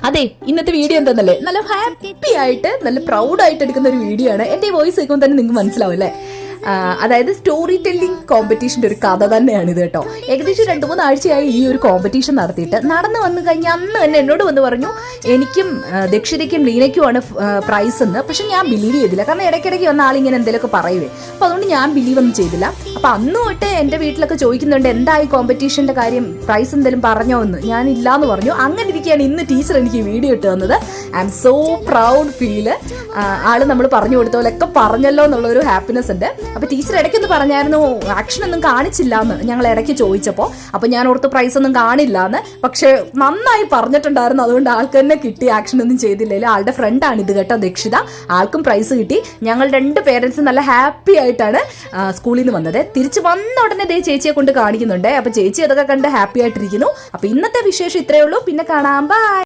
അതെ, ഇന്നത്തെ വീഡിയോ എന്താന്നല്ലേ, നല്ല ഹാപ്പി ആയിട്ട് നല്ല പ്രൗഡ് ആയിട്ട് എടുക്കുന്ന ഒരു വീഡിയോ ആണ്. എന്റെ വോയിസ് കേൾക്കുമ്പോൾ തന്നെ നിങ്ങൾക്ക് മനസ്സിലാവും അല്ലേ. അതായത് സ്റ്റോറി ടെല്ലിംഗ് കോമ്പറ്റീഷന്റെ ഒരു കഥ തന്നെയാണ് ഇത് കേട്ടോ. ഏകദേശം 2-3 ആഴ്ചയായി ഈ ഒരു കോമ്പറ്റീഷൻ നടത്തിയിട്ട്. നടന്നു വന്നു കഴിഞ്ഞാൽ അന്ന് തന്നെ എന്നോട് വന്ന് പറഞ്ഞു എനിക്കും ദക്ഷിതയ്ക്കും ലീനയ്ക്കുമാണ് പ്രൈസ് എന്ന്. പക്ഷെ ഞാൻ ബിലീവ് ചെയ്തില്ല, കാരണം ഇടയ്ക്കിടയ്ക്ക് വന്ന ആളിങ്ങനെ എന്തെങ്കിലുമൊക്കെ പറയുവേ. അപ്പോൾ അതുകൊണ്ട് ഞാൻ ബിലീവ് ഒന്നും ചെയ്തില്ല. അപ്പോൾ അന്ന് തൊട്ട് എൻ്റെ വീട്ടിലൊക്കെ ചോദിക്കുന്നുണ്ട് എന്തായി കോമ്പറ്റീഷന്റെ കാര്യം, പ്രൈസ് എന്തെങ്കിലും പറഞ്ഞോ എന്ന്. ഞാൻ ഇല്ലാന്ന് പറഞ്ഞു. അങ്ങനെ ഇരിക്കുകയാണ് ഇന്ന് ടീച്ചർ എനിക്ക് വീഡിയോ ഇട്ട് തന്നത്. I am so proud feel. ആള് നമ്മൾ പറഞ്ഞു കൊടുത്ത പോലെയൊക്കെ പറഞ്ഞല്ലോ എന്നുള്ളൊരു ഹാപ്പിനെസ് ഉണ്ട്. അപ്പോൾ ടീച്ചർ ഇടയ്ക്കൊന്ന് പറഞ്ഞായിരുന്നു ആക്ഷൻ ഒന്നും കാണിച്ചില്ല എന്ന് ഞങ്ങൾ ഇടയ്ക്ക് ചോദിച്ചപ്പോൾ. അപ്പോൾ ഞാൻ ഓർത്ത് പ്രൈസ് ഒന്നും കാണില്ല എന്ന്. പക്ഷെ നന്നായി പറഞ്ഞിട്ടുണ്ടായിരുന്നു, അതുകൊണ്ട് ആൾക്ക് തന്നെ കിട്ടി. ആക്ഷൻ ഒന്നും ചെയ്തില്ലല്ലോ. ആളുടെ ഫ്രണ്ടാണ് ഇത് കേട്ടോ, ദക്ഷിത. ആൾക്കും പ്രൈസ് കിട്ടി. ഞങ്ങൾ 2 പേരൻസും നല്ല ഹാപ്പി ആയിട്ടാണ് സ്കൂളിൽ നിന്ന് വന്നത്. തിരിച്ച് വന്ന ഉടനെ ദേ ചേച്ചിയെ കൊണ്ട് കാണിക്കുന്നുണ്ട്. അപ്പോൾ ചേച്ചി അതൊക്കെ കണ്ട് ഹാപ്പി ആയിട്ടിരിക്കുന്നു. അപ്പോൾ ഇന്നത്തെ വിശേഷം ഇത്രയേ ഉള്ളൂ. പിന്നെ കാണാം. ബൈ.